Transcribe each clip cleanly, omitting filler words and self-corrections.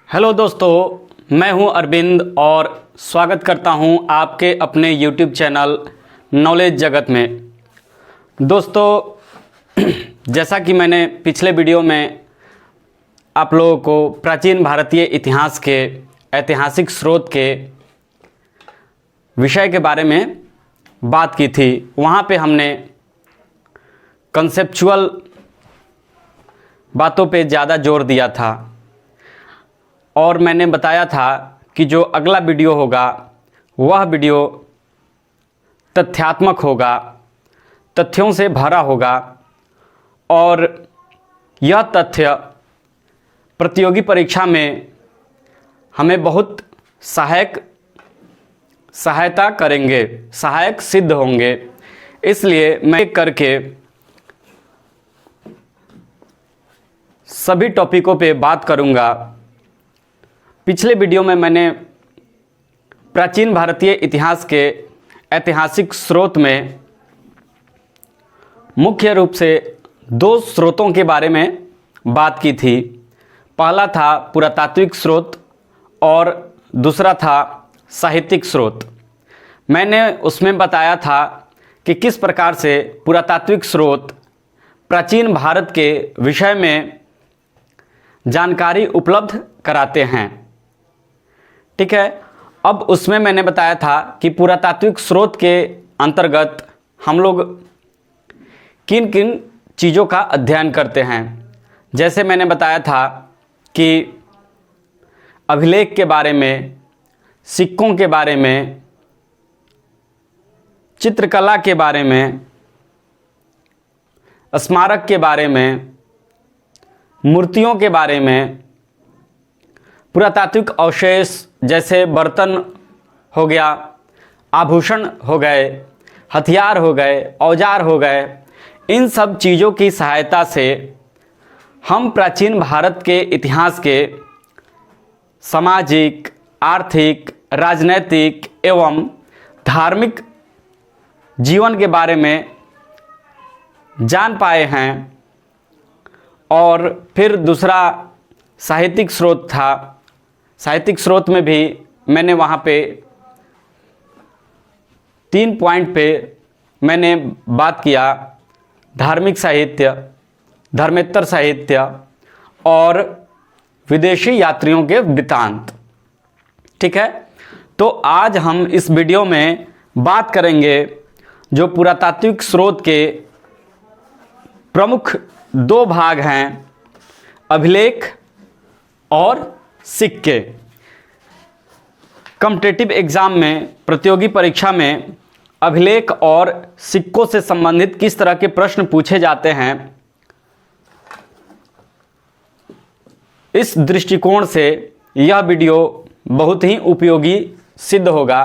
Hello दोस्तों, मैं हूं अरविंद और स्वागत करता हूं आपके अपने YouTube चैनल नॉलेज जगत में। दोस्तों, जैसा कि मैंने पिछले वीडियो में आप लोगों को प्राचीन भारतीय इतिहास के ऐतिहासिक स्रोत के विषय के बारे में बात की थी, वहाँ पे हमने कंसेप्चुअल बातों पे ज़्यादा जोर दिया था और मैंने बताया था कि जो अगला वीडियो होगा वह वीडियो तथ्यात्मक होगा, तथ्यों से भरा होगा और यह तथ्य प्रतियोगी परीक्षा में हमें बहुत सहायता करेंगे, सहायक सिद्ध होंगे। इसलिए मैं करके सभी टॉपिकों पे बात करूंगा। पिछले वीडियो में मैंने प्राचीन भारतीय इतिहास के ऐतिहासिक स्रोत में मुख्य रूप से दो स्रोतों के बारे में बात की थी। पहला था पुरातात्विक स्रोत और दूसरा था साहित्यिक स्रोत। मैंने उसमें बताया था कि किस प्रकार से पुरातात्विक स्रोत प्राचीन भारत के विषय में जानकारी उपलब्ध कराते हैं। ठीक है, अब उसमें मैंने बताया था कि पुरातात्विक स्रोत के अंतर्गत हम लोग किन किन चीज़ों का अध्ययन करते हैं। जैसे मैंने बताया था कि अभिलेख के बारे में, सिक्कों के बारे में, चित्रकला के बारे में, स्मारक के बारे में, मूर्तियों के बारे में, पुरातात्विक अवशेष जैसे बर्तन हो गया, आभूषण हो गए, हथियार हो गए, औजार हो गए, इन सब चीज़ों की सहायता से हम प्राचीन भारत के इतिहास के सामाजिक, आर्थिक, राजनैतिक एवं धार्मिक जीवन के बारे में जान पाए हैं। और फिर दूसरा साहित्यिक स्रोत था। साहित्यिक स्रोत में भी मैंने वहाँ पे 3 पॉइंट पे मैंने बात किया: धार्मिक साहित्य, धर्मेत्तर साहित्य और विदेशी यात्रियों के वृत्तांत। ठीक है, तो आज हम इस वीडियो में बात करेंगे जो पुरातात्विक स्रोत के प्रमुख 2 भाग हैं, अभिलेख और सिक्के। कॉम्पिटिटिव एग्जाम में, प्रतियोगी परीक्षा में अभिलेख और सिक्कों से संबंधित किस तरह के प्रश्न पूछे जाते हैं, इस दृष्टिकोण से यह वीडियो बहुत ही उपयोगी सिद्ध होगा।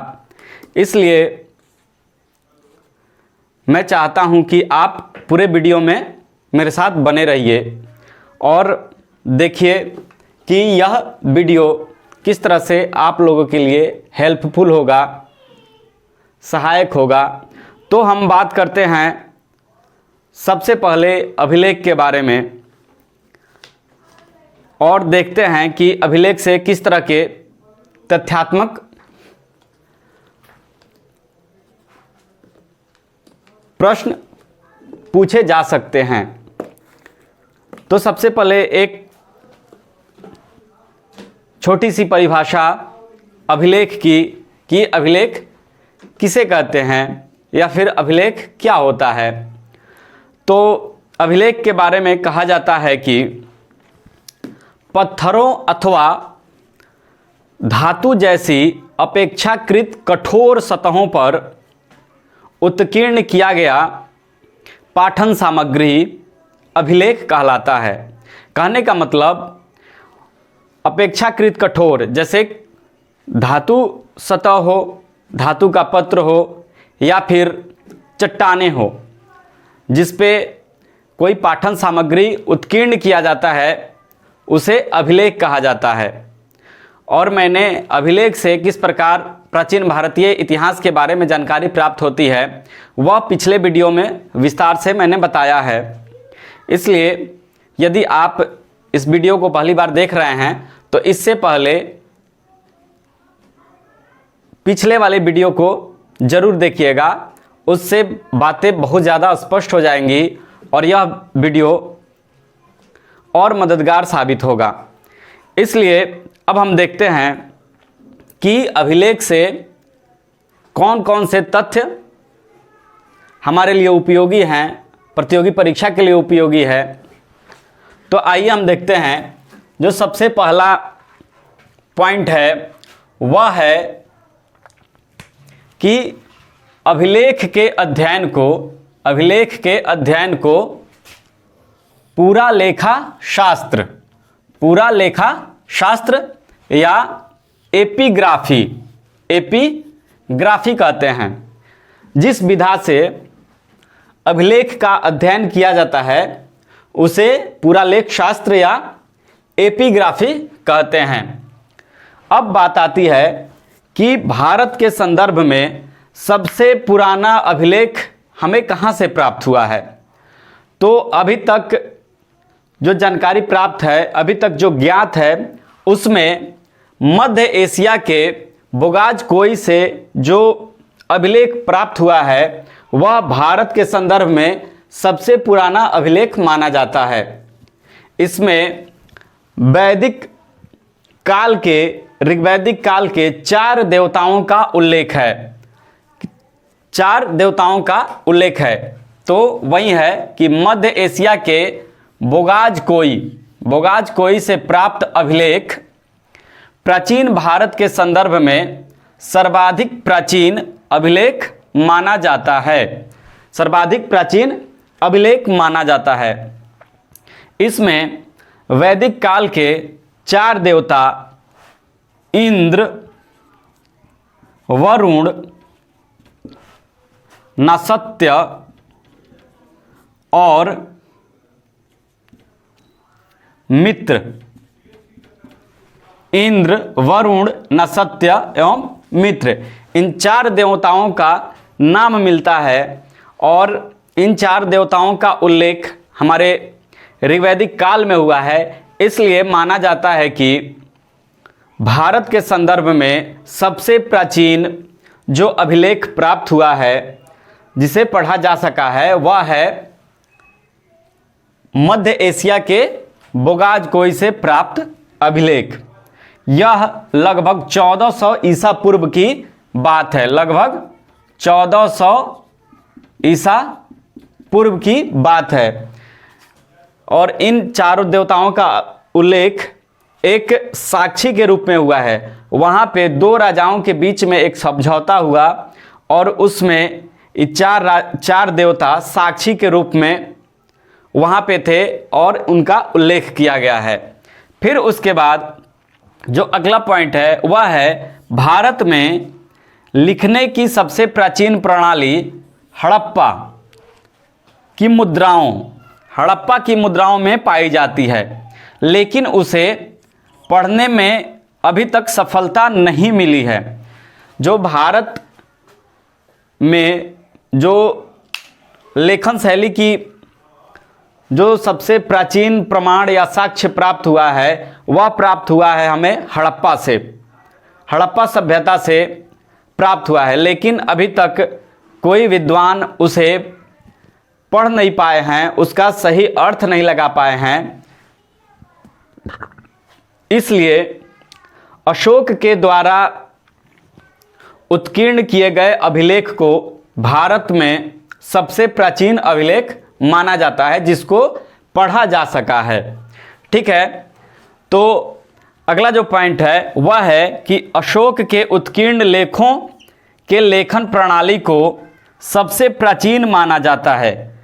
इसलिए मैं चाहता हूं कि आप पूरे वीडियो में मेरे साथ बने रहिए और देखिए कि यह वीडियो किस तरह से आप लोगों के लिए हेल्पफुल होगा, सहायक होगा। तो हम बात करते हैं सबसे पहले अभिलेख के बारे में और देखते हैं कि अभिलेख से किस तरह के तथ्यात्मक प्रश्न पूछे जा सकते हैं। तो सबसे पहले एक छोटी सी परिभाषा अभिलेख की कि अभिलेख किसे कहते हैं या फिर अभिलेख क्या होता है। तो अभिलेख के बारे में कहा जाता है कि पत्थरों अथवा धातु जैसी अपेक्षाकृत कठोर सतहों पर उत्कीर्ण किया गया पाठन सामग्री अभिलेख कहलाता है। कहने का मतलब अपेक्षाकृत कठोर, जैसे धातु सतह हो, धातु का पत्र हो या फिर चट्टानें हो, जिस पे कोई पाठन सामग्री उत्कीर्ण किया जाता है, उसे अभिलेख कहा जाता है। और मैंने अभिलेख से किस प्रकार प्राचीन भारतीय इतिहास के बारे में जानकारी प्राप्त होती है वह पिछले वीडियो में विस्तार से मैंने बताया है। इसलिए यदि आप इस वीडियो को पहली बार देख रहे हैं तो इससे पहले पिछले वाले वीडियो को जरूर देखिएगा, उससे बातें बहुत ज़्यादा स्पष्ट हो जाएंगी और यह वीडियो और मददगार साबित होगा। इसलिए अब हम देखते हैं कि अभिलेख से कौन कौन से तथ्य हमारे लिए उपयोगी हैं, प्रतियोगी परीक्षा के लिए उपयोगी है। तो आइए हम देखते हैं। जो सबसे पहला पॉइंट है वह है कि अभिलेख के अध्ययन को पूरा लेखा शास्त्र या एपिग्राफी कहते हैं। जिस विधा से अभिलेख का अध्ययन किया जाता है उसे पूरा लेख शास्त्र या एपिग्राफी कहते हैं। अब बात आती है कि भारत के संदर्भ में सबसे पुराना अभिलेख हमें कहाँ से प्राप्त हुआ है। तो अभी तक जो जानकारी प्राप्त है, अभी तक जो ज्ञात है, उसमें मध्य एशिया के बोगाजकोई से जो अभिलेख प्राप्त हुआ है वह भारत के संदर्भ में सबसे पुराना अभिलेख माना जाता है। इसमें ऋग्वैदिक काल के 4 देवताओं का उल्लेख है। 4 देवताओं का उल्लेख है। तो वही है कि मध्य एशिया के बोगाजकोई से प्राप्त अभिलेख प्राचीन भारत के संदर्भ में सर्वाधिक प्राचीन अभिलेख माना जाता है। इसमें वैदिक काल के 4 देवता इंद्र, वरुण, नसत्य और मित्र, इंद्र, वरुण, नसत्य एवं मित्र, इन 4 देवताओं का नाम मिलता है। और इन 4 देवताओं का उल्लेख हमारे ऋग्वैदिक काल में हुआ है। इसलिए माना जाता है कि भारत के संदर्भ में सबसे प्राचीन जो अभिलेख प्राप्त हुआ है, जिसे पढ़ा जा सका है, वह है मध्य एशिया के बोगाजकोई से प्राप्त अभिलेख। यह लगभग 1400 ईसा पूर्व की बात है। लगभग 1400 ईसा पूर्व की बात है। और इन 4 देवताओं का उल्लेख एक साक्षी के रूप में हुआ है। वहाँ पे 2 राजाओं के बीच में एक समझौता हुआ और उसमें 4 देवता साक्षी के रूप में वहाँ पे थे और उनका उल्लेख किया गया है। फिर उसके बाद जो अगला पॉइंट है वह है भारत में लिखने की सबसे प्राचीन प्रणाली हड़प्पा की मुद्राओं में पाई जाती है, लेकिन उसे पढ़ने में अभी तक सफलता नहीं मिली है। जो भारत में जो लेखन शैली की जो सबसे प्राचीन प्रमाण या साक्ष्य प्राप्त हुआ है वह प्राप्त हुआ है हमें हड़प्पा सभ्यता से प्राप्त हुआ है। लेकिन अभी तक कोई विद्वान उसे पढ़ नहीं पाए हैं, उसका सही अर्थ नहीं लगा पाए हैं। इसलिए अशोक के द्वारा उत्कीर्ण किए गए अभिलेख को भारत में सबसे प्राचीन अभिलेख माना जाता है, जिसको पढ़ा जा सका है। ठीक है, तो अगला जो पॉइंट है वह है कि अशोक के उत्कीर्ण लेखों के लेखन प्रणाली को सबसे प्राचीन माना जाता है।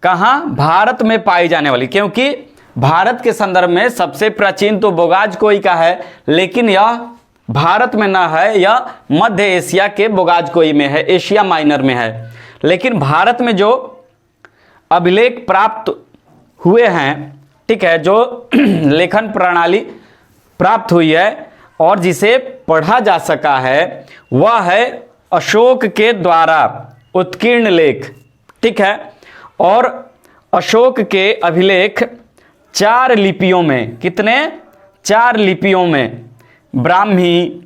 कहाँ? भारत में पाई जाने वाली, क्योंकि भारत के संदर्भ में सबसे प्राचीन तो बोगाजकोई का है, लेकिन यह भारत में न है, यह मध्य एशिया के बोगाजकोई में है, एशिया माइनर में है। लेकिन भारत में जो अभिलेख प्राप्त हुए हैं, ठीक है, जो लेखन प्रणाली प्राप्त हुई है और जिसे पढ़ा जा सका है, वह है अशोक के द्वारा उत्कीर्ण लेख। ठीक है, और अशोक के अभिलेख 4 लिपियों में, कितने? 4 लिपियों में ब्राह्मी,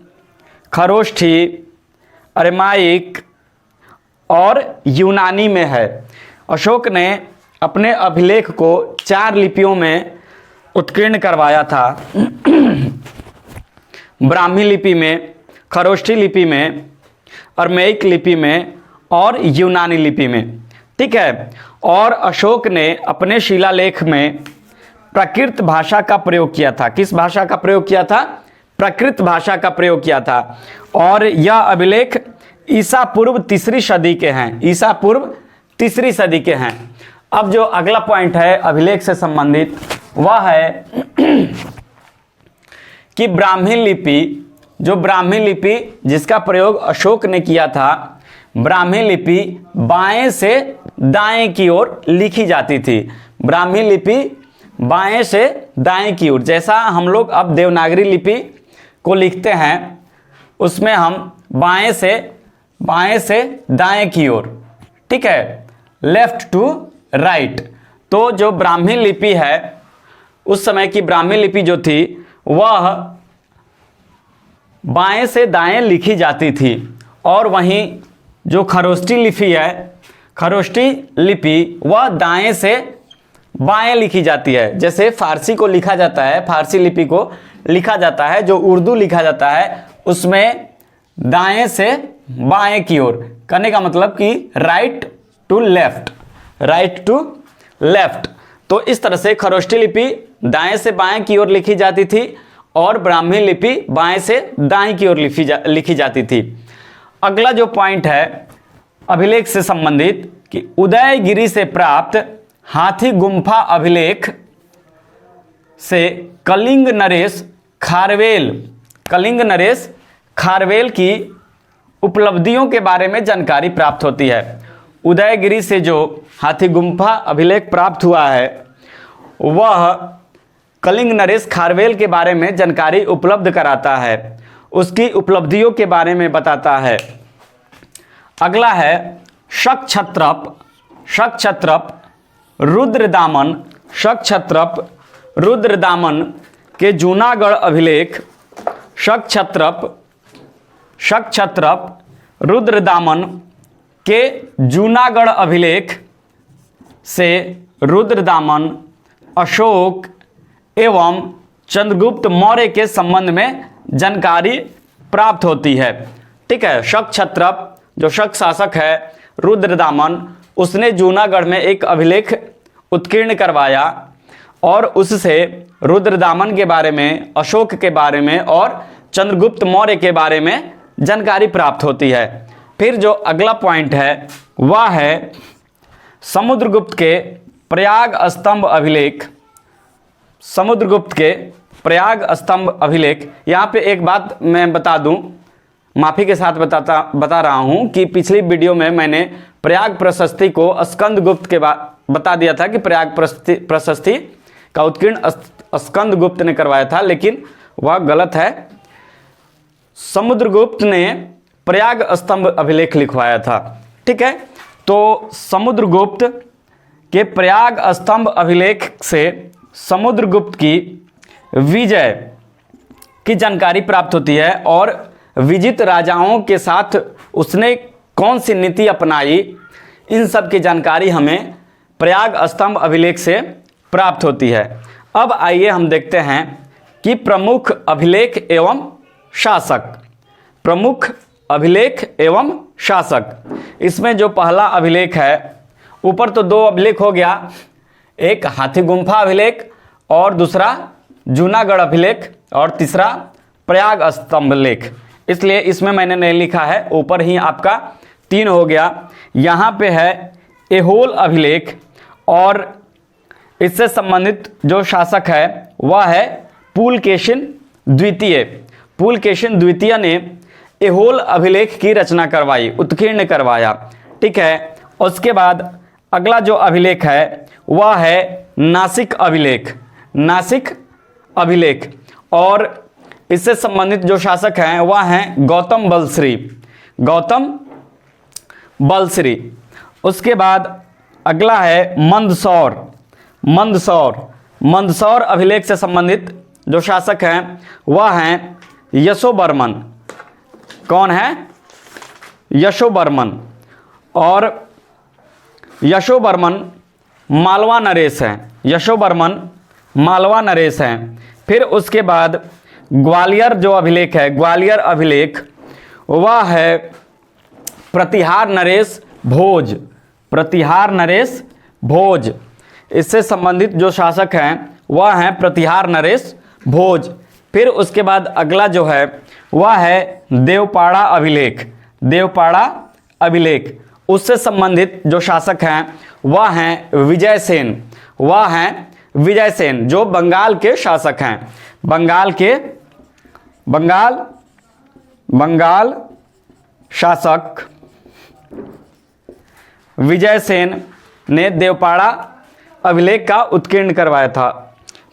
खरोष्ठी, अरमाइक और यूनानी में है। अशोक ने अपने अभिलेख को 4 लिपियों में उत्कीर्ण करवाया था। ब्राह्मी लिपि में, खरोष्ठी लिपि में, अरमाइक लिपि में और यूनानी लिपि में। ठीक है। और अशोक ने अपने शिलालेख में प्राकृत भाषा का प्रयोग किया था। किस भाषा का प्रयोग किया था? प्राकृत भाषा का प्रयोग किया था। और यह अभिलेख ईसा पूर्व 3री सदी के हैं। ईसा पूर्व 3री सदी के हैं। अब जो अगला पॉइंट है अभिलेख से संबंधित वह है कि ब्राह्मी लिपि, जो ब्राह्मी लिपि जिसका प्रयोग अशोक ने किया था, ब्राह्मी लिपि बाएं से दाएं की ओर लिखी जाती थी। ब्राह्मी लिपि बाएं से दाएं की ओर, जैसा हम लोग अब देवनागरी लिपि को लिखते हैं उसमें हम बाएं से दाएं की ओर, ठीक है, लेफ्ट टू राइट। तो जो ब्राह्मी लिपि है, उस समय की ब्राह्मी लिपि जो थी वह बाएं से दाएं लिखी जाती थी। और वहीं जो खरोष्ठी लिपि है, खरोष्ठी लिपि वह दाएं से बाएं लिखी जाती है। जैसे फारसी को लिखा जाता है, फारसी लिपि को लिखा जाता है, जो उर्दू लिखा जाता है उसमें दाएं से बाएं की ओर, करने का मतलब कि right to left, right to left. तो इस तरह से खरोष्ठी लिपि दाएं से बाएं की ओर लिखी जाती थी और ब्राह्मी लिपि बाएं से दाएं की ओर लिखी जाती थी। अगला जो पॉइंट है अभिलेख से संबंधित कि उदयगिरी से प्राप्त हाथी गुम्फा अभिलेख से कलिंग नरेश खारवेल की उपलब्धियों के बारे में जानकारी प्राप्त होती है। उदयगिरी से जो हाथी गुम्फा अभिलेख प्राप्त हुआ है वह कलिंग नरेश खारवेल के बारे में जानकारी उपलब्ध कराता है, उसकी उपलब्धियों के बारे में बताता है। अगला है शक छत्रप रुद्रदामन के जूनागढ़ अभिलेख। शक छत्रप रुद्रदामन के जूनागढ़ अभिलेख से रुद्रदामन, अशोक एवं चंद्रगुप्त मौर्य के संबंध में जानकारी प्राप्त होती है। ठीक है। शक छत्रप जो शक शासक है, रुद्रदामन, उसने जूनागढ़ में एक अभिलेख उत्कीर्ण करवाया और उससे रुद्रदामन के बारे में, अशोक के बारे में और चंद्रगुप्त मौर्य के बारे में जानकारी प्राप्त होती है। फिर जो अगला पॉइंट है वह है समुद्रगुप्त के प्रयाग स्तंभ अभिलेख। समुद्रगुप्त के प्रयाग स्तंभ अभिलेख। यहाँ पे एक बात मैं बता दूं, माफ़ी के साथ बता रहा हूँ कि पिछली वीडियो में मैंने प्रयाग प्रशस्ति को स्कंदगुप्त के बता दिया था कि प्रयाग प्रशस्ति का उत्कीर्ण स्कंदगुप्त ने करवाया था, लेकिन वह गलत है। समुद्रगुप्त ने प्रयाग स्तंभ अभिलेख लिखवाया था। ठीक है। तो समुद्रगुप्त के प्रयाग स्तंभ अभिलेख से समुद्रगुप्त की विजय की जानकारी प्राप्त होती है और विजित राजाओं के साथ उसने कौन सी नीति अपनाई, इन सब की जानकारी हमें प्रयाग स्तंभ अभिलेख से प्राप्त होती है। अब आइए हम देखते हैं कि प्रमुख अभिलेख एवं शासक। प्रमुख अभिलेख एवं शासक, इसमें जो पहला अभिलेख है, ऊपर तो 2 अभिलेख हो गया, एक हाथी गुम्फा अभिलेख और दूसरा जूनागढ़ अभिलेख और तीसरा प्रयाग स्तंभ लेख। इसलिए इसमें मैंने नहीं लिखा है, ऊपर ही आपका 3 हो गया। यहाँ पे है एहोल अभिलेख और इससे संबंधित जो शासक है वह है पुलकेशिन द्वितीय। पुलकेशिन द्वितीय ने एहोल अभिलेख की रचना करवाई, उत्कीर्ण करवाया। ठीक है। उसके बाद अगला जो अभिलेख है वह है नासिक अभिलेख। नासिक अभिलेख और इससे संबंधित जो शासक हैं वह हैं गौतम बलश्री। उसके बाद अगला है मंदसौर अभिलेख से संबंधित जो शासक हैं वह हैं यशोवर्मन। कौन है? यशोवर्मन। और यशोवर्मन मालवा नरेश हैं। यशोवर्मन मालवा नरेश हैं। फिर उसके बाद ग्वालियर जो अभिलेख है, ग्वालियर अभिलेख, वह है प्रतिहार नरेश भोज। प्रतिहार नरेश भोज, इससे संबंधित जो शासक हैं वह हैं प्रतिहार नरेश भोज। फिर उसके बाद अगला जो है वह है देवपाड़ा अभिलेख। देवपाड़ा अभिलेख, उससे संबंधित जो शासक हैं वह हैं विजयसेन। वह हैं विजयसेन जो बंगाल के शासक हैं। बंगाल शासक विजयसेन ने देवपाड़ा अभिलेख का उत्कीर्ण करवाया था।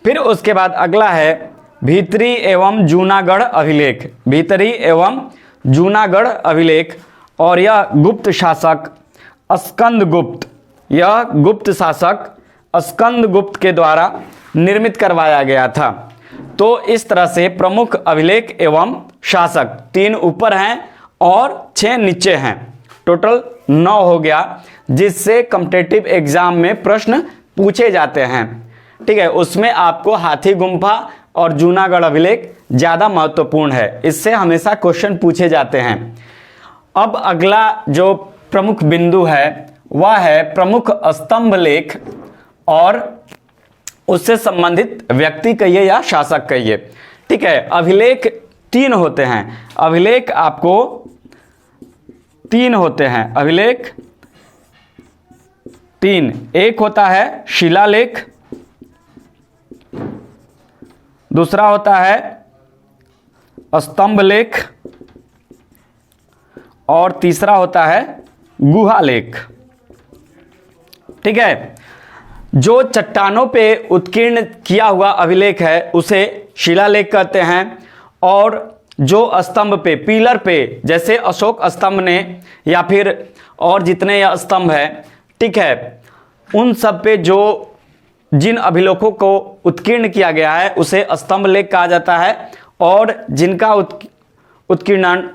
फिर उसके बाद अगला है भीतरी एवं जूनागढ़ अभिलेख। भीतरी एवं जूनागढ़ अभिलेख, और यह गुप्त शासक स्कंदगुप्त, यह गुप्त शासक स्कंदगुप्त के द्वारा निर्मित करवाया गया था। तो इस तरह से प्रमुख अभिलेख एवं शासक 3 ऊपर हैं और 6 नीचे हैं, टोटल 9 हो गया, जिससे कॉम्पिटिटिव एग्जाम में प्रश्न पूछे जाते हैं। ठीक है, उसमें आपको हाथी गुम्फा और जूनागढ़ अभिलेख ज़्यादा महत्वपूर्ण है, इससे हमेशा क्वेश्चन पूछे जाते हैं। अब अगला जो प्रमुख बिंदु है वह है प्रमुख स्तंभ लेख, और उससे संबंधित व्यक्ति कहिए या शासक कहिए। ठीक है, अभिलेख 3 होते हैं। अभिलेख आपको 3 होते हैं। अभिलेख 3, एक होता है शिलालेख, दूसरा होता है स्तंभ लेख, और तीसरा होता है गुहा लेख। ठीक है, जो चट्टानों पे उत्कीर्ण किया हुआ अभिलेख है उसे शिलालेख कहते हैं, और जो स्तंभ पे, पिलर पे, जैसे अशोक स्तंभ ने या फिर और जितने यह स्तंभ है, ठीक है, उन सब पे जो जिन अभिलेखों को उत्कीर्ण किया गया है उसे स्तंभ लेख कहा जाता है, और जिनका उत्कीर्णन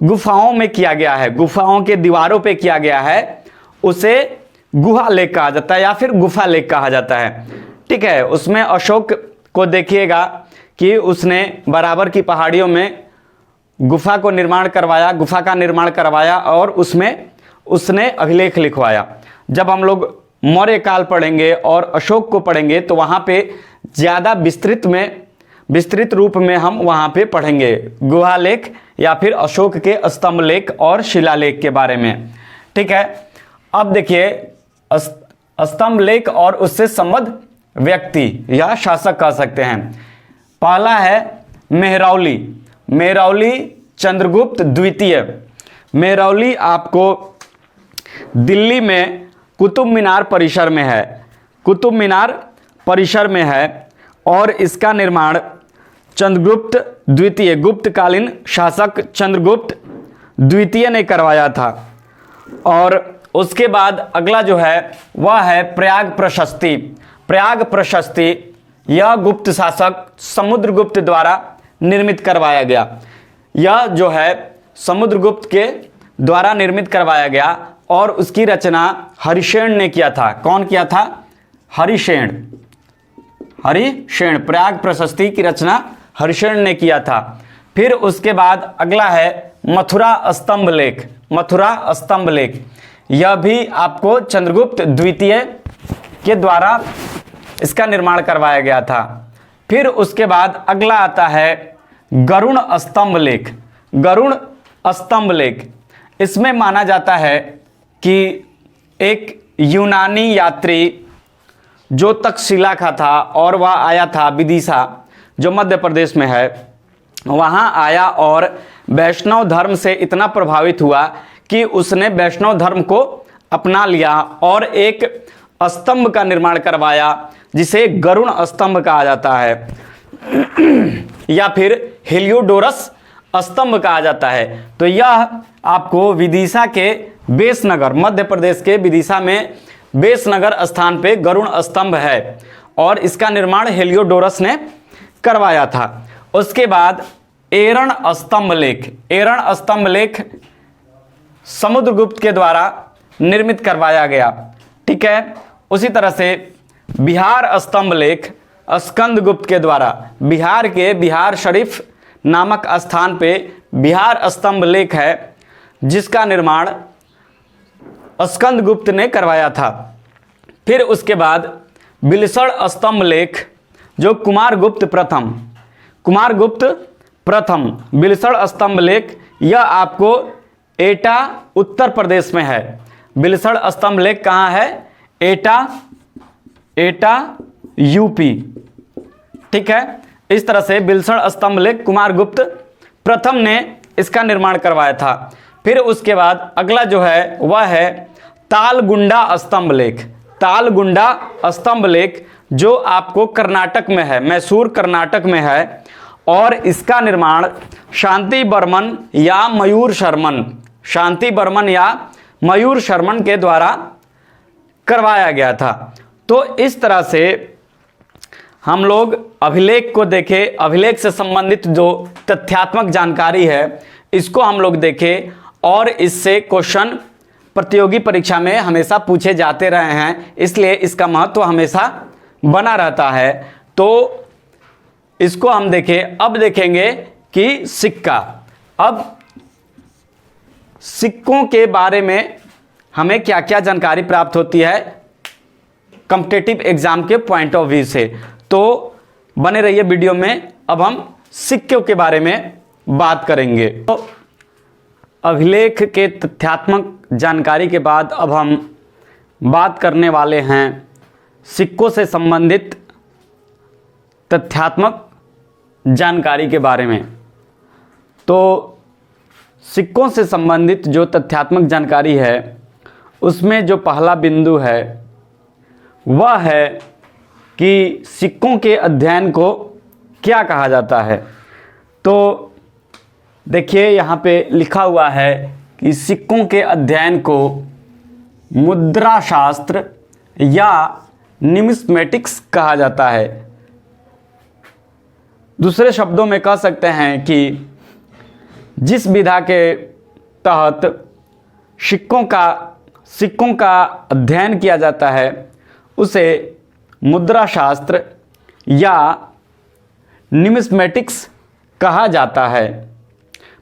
गुफाओं में किया गया है, गुफाओं के दीवारों पे किया गया है, उसे गुहा लेख कहा जाता है या फिर गुफा लेख कहा जाता है। ठीक है, उसमें अशोक को देखिएगा कि उसने बराबर की पहाड़ियों में गुफा को निर्माण करवाया, गुफा का निर्माण करवाया, और उसमें उसने अभिलेख लिखवाया। जब हम लोग मौर्य काल पढ़ेंगे और अशोक को पढ़ेंगे तो वहाँ पे ज़्यादा विस्तृत रूप में हम वहाँ पे पढ़ेंगे गुहा लेख या फिर अशोक के स्तंभ लेख और शिलालेख के बारे में। ठीक है, अब देखिए स्तंभ लेख और उससे संबद्ध व्यक्ति या शासक कह सकते हैं। पहला है मेहरौली। मेहरौली चंद्रगुप्त द्वितीय। मेहरौली आपको दिल्ली में कुतुब मीनार परिसर में है, कुतुब मीनार परिसर में है, और इसका निर्माण चंद्रगुप्त द्वितीय, गुप्तकालीन शासक चंद्रगुप्त द्वितीय ने करवाया था। और उसके बाद अगला जो है वह है प्रयाग प्रशस्ति। प्रयाग प्रशस्ति यह गुप्त शासक समुद्रगुप्त द्वारा निर्मित करवाया गया। यह जो है समुद्रगुप्त के द्वारा निर्मित करवाया गया, और उसकी रचना हरिशेन ने किया था। कौन किया था? हरिशेन। हरिशेन, प्रयाग प्रशस्ति की रचना हरिशेन ने किया था। फिर उसके बाद अगला है मथुरा स्तंभ लेख। मथुरा स्तंभ लेख यह भी आपको चंद्रगुप्त द्वितीय के द्वारा इसका निर्माण करवाया गया था। फिर उसके बाद अगला आता है गरुण स्तंभ लेख। गरुण स्तंभ लेख, इसमें माना जाता है कि एक यूनानी यात्री जो तक्षशिला का था और वह आया था विदिशा जो मध्य प्रदेश में है, वहाँ आया और वैष्णव धर्म से इतना प्रभावित हुआ कि उसने वैष्णव धर्म को अपना लिया और एक स्तंभ का निर्माण करवाया जिसे गरुण स्तंभ कहा जाता है या फिर हेलियोडोरस स्तंभ कहा जाता है। तो यह आपको विदिशा के बेसनगर, मध्य प्रदेश के विदिशा में बेसनगर स्थान पे गरुण स्तंभ है और इसका निर्माण हेलियोडोरस ने करवाया था। उसके बाद एरण स्तंभ लेख, एरण स्तंभ लेख समुद्रगुप्त के द्वारा निर्मित करवाया गया। ठीक है, उसी तरह से बिहार स्तंभ लेख स्कंदगुप्त के द्वारा, बिहार के बिहार शरीफ नामक स्थान पे बिहार स्तंभ लेख है जिसका निर्माण स्कंदगुप्त ने करवाया था। फिर उसके बाद बिलसड़ स्तंभ लेख जो कुमारगुप्त प्रथम बिलसड़ स्तंभ लेख, यह आपको एटा उत्तर प्रदेश में है। बिलसड़ स्तंभ लेख कहाँ है? एटा यूपी। ठीक है, इस तरह से बिलसड़ स्तंभ लेख कुमारगुप्त प्रथम ने इसका निर्माण करवाया था। फिर उसके बाद अगला जो है वह है तालगुंडा स्तंभ लेख, तालगुंडा स्तंभ लेख जो आपको कर्नाटक में है, मैसूर कर्नाटक में है, और इसका निर्माण शांति बर्मन या मयूर शर्मन के द्वारा करवाया गया था। तो इस तरह से हम लोग अभिलेख को देखें, अभिलेख से संबंधित जो तथ्यात्मक जानकारी है इसको हम लोग देखें, और इससे क्वेश्चन प्रतियोगी परीक्षा में हमेशा पूछे जाते रहे हैं, इसलिए इसका महत्व हमेशा बना रहता है। तो इसको हम देखें। अब देखेंगे कि सिक्का, अब सिक्कों के बारे में हमें क्या क्या जानकारी प्राप्त होती है कॉम्पिटिटिव एग्जाम के पॉइंट ऑफ व्यू से। तो बने रहिए वीडियो में। अब हम सिक्कों के बारे में बात करेंगे। तो अभिलेख के तथ्यात्मक जानकारी के बाद अब हम बात करने वाले हैं सिक्कों से संबंधित तथ्यात्मक जानकारी के बारे में। तो सिक्कों से संबंधित जो तथ्यात्मक जानकारी है उसमें जो पहला बिंदु है वह है कि सिक्कों के अध्ययन को क्या कहा जाता है। तो देखिए यहाँ पे लिखा हुआ है कि सिक्कों के अध्ययन को मुद्रा शास्त्र या निमिस्मेटिक्स कहा जाता है। दूसरे शब्दों में कह सकते हैं कि जिस विधा के तहत सिक्कों का अध्ययन किया जाता है उसे मुद्रा शास्त्र या निमिस्मेटिक्स कहा जाता है।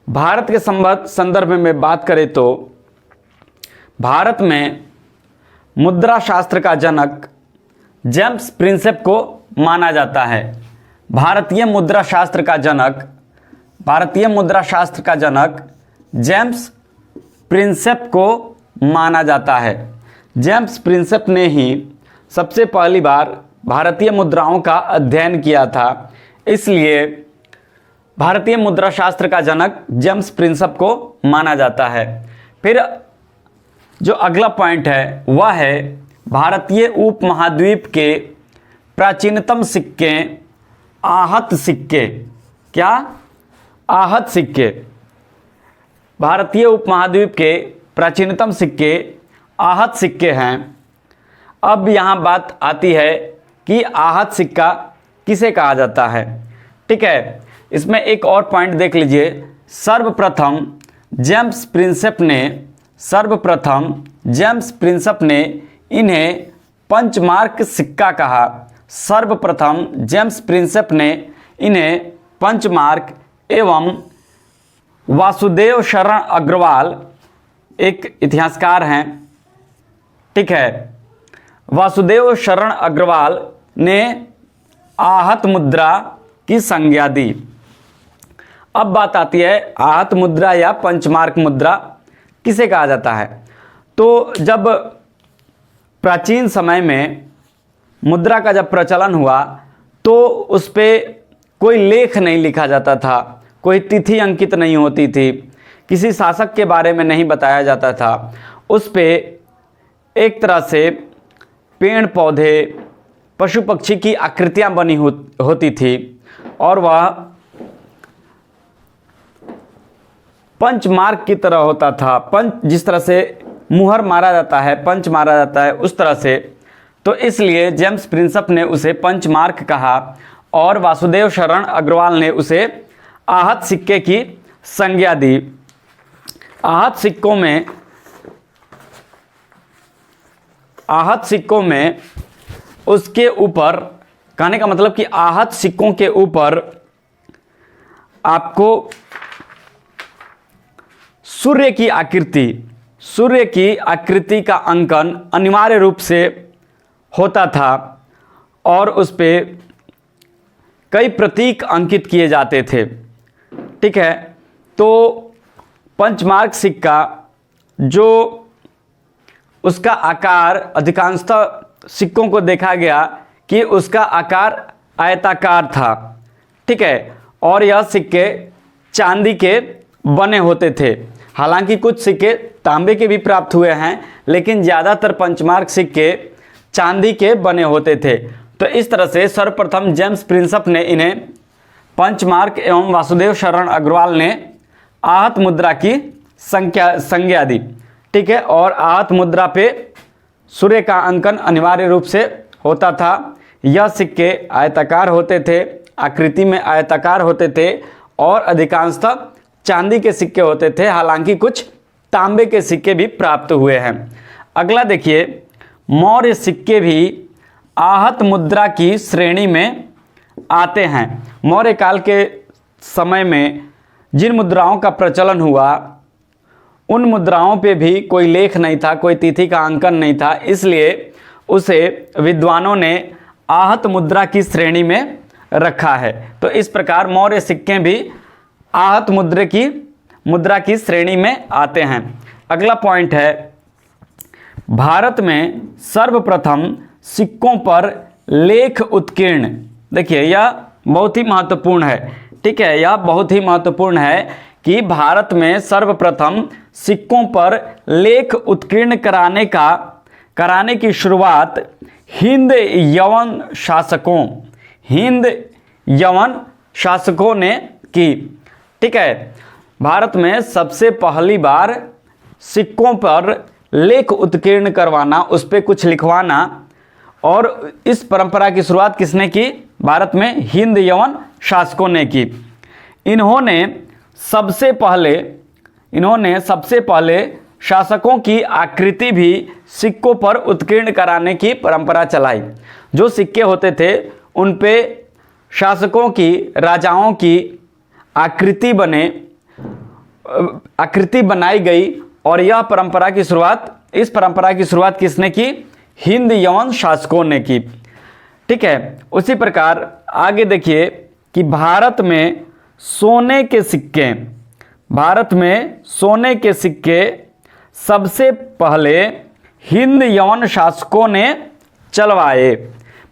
भारत के संदर्भ में बात करें तो भारत में मुद्रा शास्त्र का जनक जेम्स प्रिंसेप को माना जाता है। भारतीय मुद्रा शास्त्र का जनक जेम्स प्रिंसेप को माना जाता है। जेम्स प्रिंसेप ने ही सबसे पहली बार भारतीय मुद्राओं का अध्ययन किया था, इसलिए भारतीय मुद्रा शास्त्र का जनक जेम्स प्रिंसेप को माना जाता है। फिर जो अगला पॉइंट है वह है भारतीय उपमहाद्वीप के प्राचीनतम सिक्के आहत सिक्के। क्या? आहत सिक्के। भारतीय उपमहाद्वीप के प्राचीनतम सिक्के आहत सिक्के हैं। अब यहाँ बात आती है कि आहत सिक्का किसे कहा जाता है। ठीक है, इसमें एक और पॉइंट देख लीजिए। सर्वप्रथम जेम्स प्रिंसेप ने इन्हें पंचमार्क सिक्का कहा। सर्वप्रथम जेम्स प्रिंसेप ने इन्हें पंचमार्क एवं वासुदेव शरण अग्रवाल एक इतिहासकार हैं, ठीक है, वासुदेव शरण अग्रवाल ने आहत मुद्रा की संज्ञा दी। अब बात आती है आहत मुद्रा या पंचमार्क मुद्रा किसे कहा जाता है। तो जब प्राचीन समय में मुद्रा का जब प्रचलन हुआ तो उस पर कोई लेख नहीं लिखा जाता था, कोई तिथि अंकित नहीं होती थी, किसी शासक के बारे में नहीं बताया जाता था। उस पे एक तरह से पेड़ पौधे पशु पक्षी की आकृतियाँ बनी होती थी और वह पंचमार्क की तरह होता था। जिस तरह से मुहर मारा जाता है, पंच मारा जाता है, उस तरह से। तो इसलिए जेम्स प्रिंसेप ने उसे पंचमार्क कहा और वासुदेव शरण अग्रवाल ने उसे आहत सिक्के की संज्ञा दी। आहत सिक्कों में उसके ऊपर, कहने का मतलब कि आहत सिक्कों के ऊपर आपको सूर्य की आकृति का अंकन अनिवार्य रूप से होता था और उस पे कई प्रतीक अंकित किए जाते थे। ठीक है, तो पंचमार्क सिक्का जो उसका आकार, अधिकांशतः सिक्कों को देखा गया कि उसका आकार आयताकार था। ठीक है, और यह सिक्के चांदी के बने होते थे। हालांकि कुछ सिक्के तांबे के भी प्राप्त हुए हैं, लेकिन ज़्यादातर पंचमार्क सिक्के चांदी के बने होते थे। तो इस तरह से सर्वप्रथम जेम्स प्रिंसप ने इन्हें पंचमार्क एवं वासुदेव शरण अग्रवाल ने आहत मुद्रा की संज्ञा दी। ठीक है, और आहत मुद्रा पे सूर्य का अंकन अनिवार्य रूप से होता था। यह सिक्के आयताकार होते थे, आकृति में आयताकार होते थे और अधिकांशतः चांदी के सिक्के होते थे। हालांकि कुछ तांबे के सिक्के भी प्राप्त हुए हैं। अगला देखिए, मौर्य सिक्के भी आहत मुद्रा की श्रेणी में आते हैं। मौर्य काल के समय में जिन मुद्राओं का प्रचलन हुआ उन मुद्राओं पे भी कोई लेख नहीं था, कोई तिथि का अंकन नहीं था, इसलिए उसे विद्वानों ने आहत मुद्रा की श्रेणी में रखा है। तो इस प्रकार मौर्य सिक्के भी आहत मुद्रा की श्रेणी में आते हैं। अगला पॉइंट है, भारत में सर्वप्रथम सिक्कों पर लेख उत्कीर्ण। देखिए, यह बहुत ही महत्वपूर्ण है। ठीक है, यह बहुत ही महत्वपूर्ण है कि भारत में सर्वप्रथम सिक्कों पर लेख उत्कीर्ण कराने की शुरुआत हिंद यवन शासकों ने की। ठीक है, भारत में सबसे पहली बार सिक्कों पर लेख उत्कीर्ण करवाना, उस पर कुछ लिखवाना, और इस परंपरा की शुरुआत किसने की? भारत में हिंद यवन शासकों ने की। इन्होंने सबसे पहले शासकों की आकृति भी सिक्कों पर उत्कीर्ण कराने की परंपरा चलाई। जो सिक्के होते थे उन पे शासकों की, राजाओं की आकृति बनाई गई और इस परंपरा की शुरुआत किसने की? हिंद यवन शासकों ने की। ठीक है, उसी प्रकार आगे देखिए कि भारत में सोने के सिक्के सबसे पहले हिंद यवन शासकों ने चलवाए।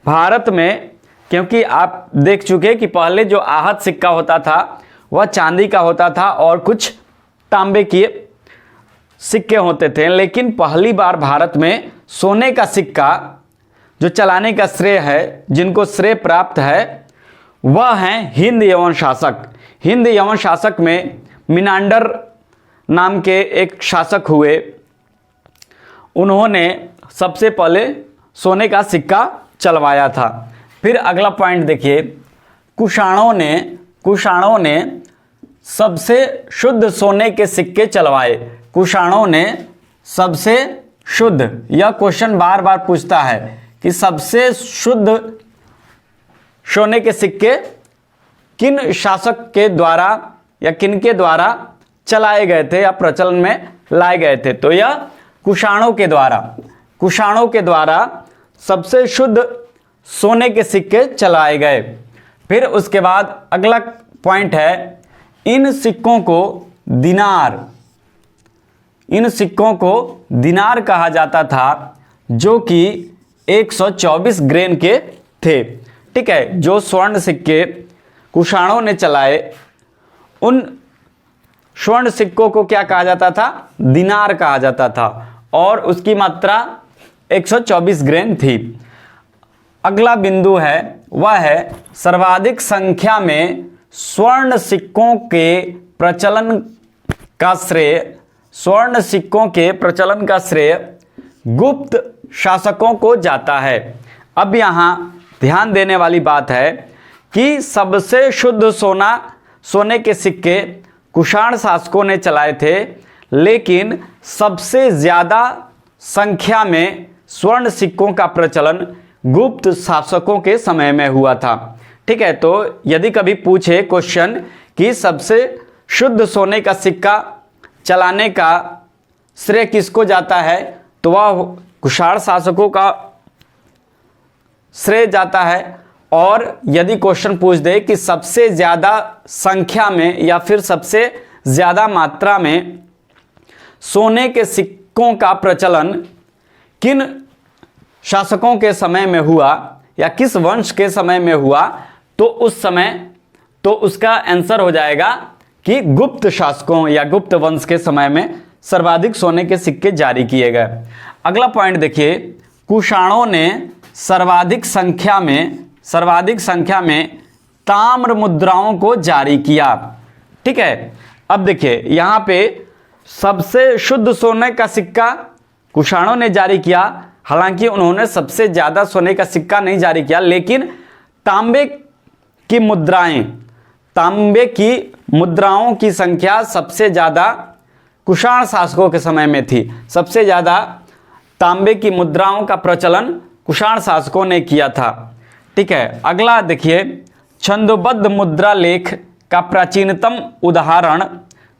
भारत में, क्योंकि आप देख चुके कि पहले जो आहत सिक्का होता था वह चांदी का होता था और कुछ तांबे के सिक्के होते थे, लेकिन पहली बार भारत में सोने का सिक्का जो चलाने का श्रेय है, जिनको श्रेय प्राप्त है, वह हैं हिंद यवन शासक। हिंद यवन शासक में मिनांडर नाम के एक शासक हुए। उन्होंने सबसे पहले सोने का सिक्का चलवाया था। फिर अगला पॉइंट देखिए, कुषाणों ने सबसे शुद्ध सोने के सिक्के चलवाए। कुषाणों ने सबसे शुद्ध, यह क्वेश्चन बार बार पूछता है कि सबसे शुद्ध सोने के सिक्के किन शासक के द्वारा या किन के द्वारा चलाए गए थे या प्रचलन में लाए गए थे? तो यह कुषाणों के द्वारा सबसे शुद्ध सोने के सिक्के चलाए गए। फिर उसके बाद अगला पॉइंट है, इन सिक्कों को दिनार कहा जाता था, जो कि 124 ग्रेन के थे। ठीक है, जो स्वर्ण सिक्के कुषाणों ने चलाए उन स्वर्ण सिक्कों को क्या कहा जाता था? दिनार कहा जाता था और उसकी मात्रा 124 ग्रेन थी। अगला बिंदु है वह है सर्वाधिक संख्या में स्वर्ण सिक्कों के प्रचलन का श्रेय गुप्त शासकों को जाता है। अब यहाँ ध्यान देने वाली बात है कि सबसे शुद्ध सोने के सिक्के कुषाण शासकों ने चलाए थे, लेकिन सबसे ज़्यादा संख्या में स्वर्ण सिक्कों का प्रचलन गुप्त शासकों के समय में हुआ था। ठीक है, तो यदि कभी पूछे क्वेश्चन कि सबसे शुद्ध सोने का सिक्का चलाने का श्रेय किसको जाता है, तो वह कुषाण शासकों का श्रेय जाता है। और यदि क्वेश्चन पूछ दे कि सबसे ज़्यादा संख्या में या फिर सबसे ज़्यादा मात्रा में सोने के सिक्कों का प्रचलन किन शासकों के समय में हुआ या किस वंश के समय में हुआ, तो उस समय तो उसका आंसर हो जाएगा कि गुप्त शासकों या गुप्त वंश के समय में सर्वाधिक सोने के सिक्के जारी किए गए। अगला पॉइंट देखिए, कुषाणों ने सर्वाधिक संख्या में ताम्र मुद्राओं को जारी किया। ठीक है, अब देखिए यहाँ पे सबसे शुद्ध सोने का सिक्का कुषाणों ने जारी किया, हालांकि उन्होंने सबसे ज़्यादा सोने का सिक्का नहीं जारी किया, लेकिन तांबे की मुद्राओं की संख्या सबसे ज़्यादा कुषाण शासकों के समय में थी। सबसे ज़्यादा तांबे की मुद्राओं का प्रचलन कुषाण शासकों ने किया था। ठीक है, अगला देखिए, छंदोबद्ध मुद्रा लेख का प्राचीनतम उदाहरण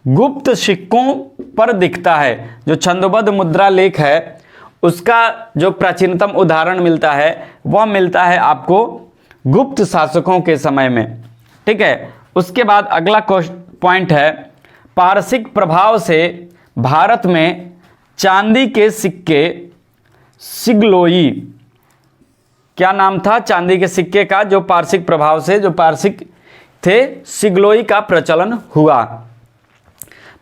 गुप्त सिक्कों पर दिखता है। जो छंदोबद्ध मुद्रा लेख है उसका जो प्राचीनतम उदाहरण मिलता है वह मिलता है आपको गुप्त शासकों के समय में। ठीक है, उसके बाद अगला पॉइंट है, पारसिक प्रभाव से भारत में चांदी के सिक्के सिग्लोई, क्या नाम था चांदी के सिक्के का जो पारसिक प्रभाव से जो पारसिक थे, सिग्लोई का प्रचलन हुआ।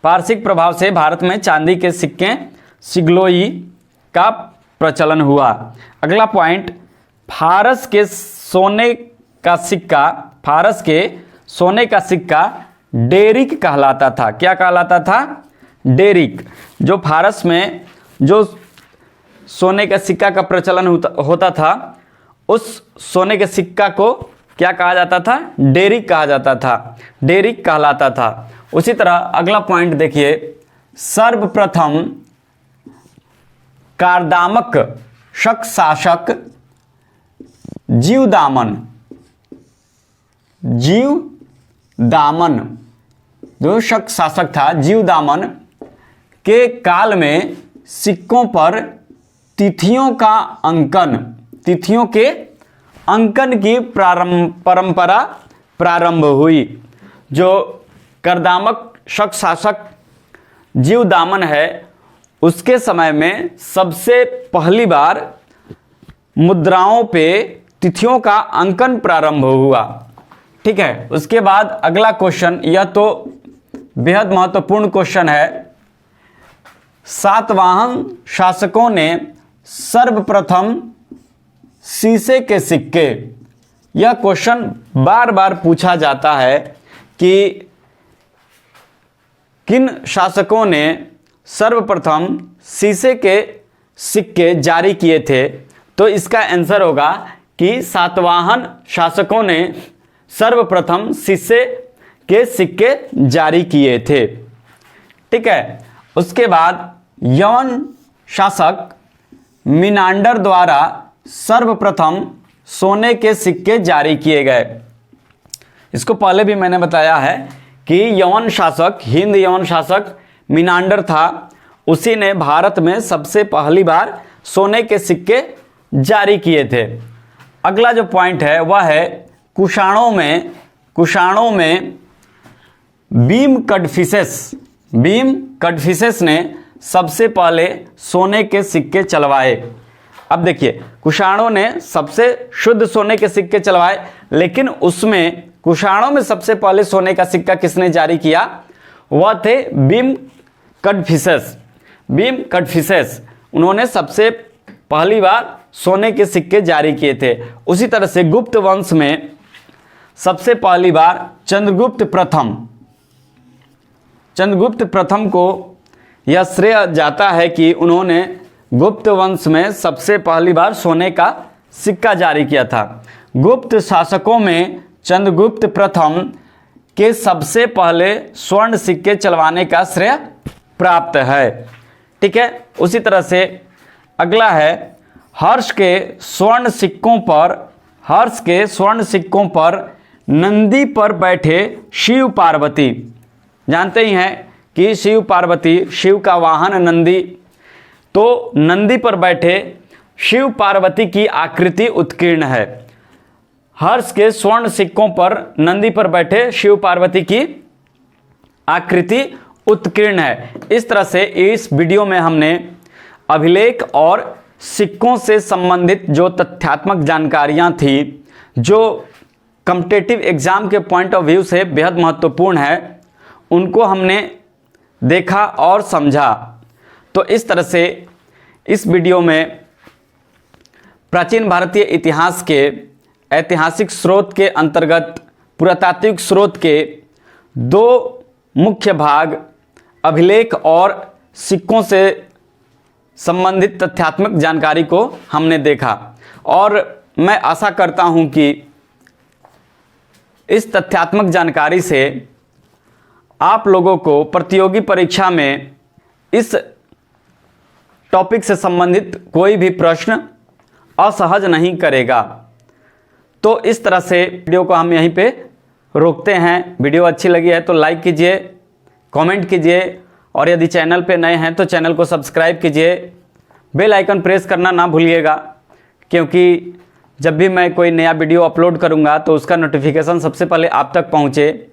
पारसिक प्रभाव से भारत में चांदी के सिक्के सिग्लोई का प्रचलन हुआ। अगला पॉइंट, फारस के सोने का सिक्का डेरिक कहलाता था। क्या कहलाता था? डेरिक। जो फारस में जो सोने का सिक्का का प्रचलन होता था, उस सोने के सिक्का को क्या कहा जाता था? डेरिक कहा जाता था, डेरिक कहलाता था। उसी तरह अगला पॉइंट देखिए, सर्वप्रथम कारदामक शक शासक जीवदामन जो शक शासक था, जीवदामन के काल में सिक्कों पर तिथियों के अंकन की परंपरा प्रारंभ हुई। जो करदामक शक शासक जीवदामन है, उसके समय में सबसे पहली बार मुद्राओं पे तिथियों का अंकन प्रारंभ हुआ। ठीक है, उसके बाद अगला क्वेश्चन, यह तो बेहद महत्वपूर्ण क्वेश्चन है। सातवाहन शासकों ने सर्वप्रथम शीशे के सिक्के, यह क्वेश्चन बार बार पूछा जाता है कि किन शासकों ने सर्वप्रथम शीशे के सिक्के जारी किए थे, तो इसका आंसर होगा कि सातवाहन शासकों ने सर्वप्रथम शीशे के सिक्के जारी किए थे। ठीक है, उसके बाद यवन शासक मिनांडर द्वारा सर्वप्रथम सोने के सिक्के जारी किए गए। इसको पहले भी मैंने बताया है कि यवन शासक, हिंद यवन शासक मिनांडर था, उसी ने भारत में सबसे पहली बार सोने के सिक्के जारी किए थे। अगला जो पॉइंट है वह है कुषाणों में बीम कडफिसेस ने सबसे पहले सोने के सिक्के चलवाए। अब देखिए, कुषाणों ने सबसे शुद्ध सोने के सिक्के चलवाए, लेकिन उसमें कुषाणों में सबसे पहले सोने का सिक्का किसने जारी किया? वह थे बीम कडफिसेस। उन्होंने सबसे पहली बार सोने के सिक्के जारी किए थे। उसी तरह से गुप्त वंश में सबसे पहली बार चंद्रगुप्त प्रथम को यह श्रेय जाता है कि उन्होंने गुप्त वंश में सबसे पहली बार सोने का सिक्का जारी किया था। गुप्त शासकों में चंद्रगुप्त प्रथम के सबसे पहले स्वर्ण सिक्के चलवाने का श्रेय प्राप्त है। ठीक है, उसी तरह से अगला है हर्ष के स्वर्ण सिक्कों पर नंदी पर बैठे शिव पार्वती। जानते ही हैं कि शिव पार्वती, शिव का वाहन नंदी, तो नंदी पर बैठे शिव पार्वती की आकृति उत्कीर्ण है। हर्ष के स्वर्ण सिक्कों पर नंदी पर बैठे शिव पार्वती की आकृति उत्कीर्ण है। इस तरह से इस वीडियो में हमने अभिलेख और सिक्कों से संबंधित जो तथ्यात्मक जानकारियां थी, जो कॉम्पिटिटिव एग्जाम के पॉइंट ऑफ व्यू से बेहद महत्वपूर्ण है, उनको हमने देखा और समझा। तो इस तरह से इस वीडियो में प्राचीन भारतीय इतिहास के ऐतिहासिक स्रोत के अंतर्गत पुरातात्विक स्रोत के दो मुख्य भाग अभिलेख और सिक्कों से संबंधित तथ्यात्मक जानकारी को हमने देखा, और मैं आशा करता हूं कि इस तथ्यात्मक जानकारी से आप लोगों को प्रतियोगी परीक्षा में इस टॉपिक से संबंधित कोई भी प्रश्न असहज नहीं करेगा। तो इस तरह से वीडियो को हम यहीं पे रोकते हैं। वीडियो अच्छी लगी है तो लाइक कीजिए, कमेंट कीजिए, और यदि चैनल पे नए हैं तो चैनल को सब्सक्राइब कीजिए। बेल आइकन प्रेस करना ना भूलिएगा, क्योंकि जब भी मैं कोई नया वीडियो अपलोड करूंगा तो उसका नोटिफिकेशन सबसे पहले आप तक पहुंचे,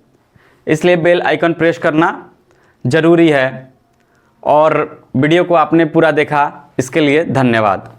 इसलिए बेल आइकन प्रेस करना ज़रूरी है। और वीडियो को आपने पूरा देखा, इसके लिए धन्यवाद।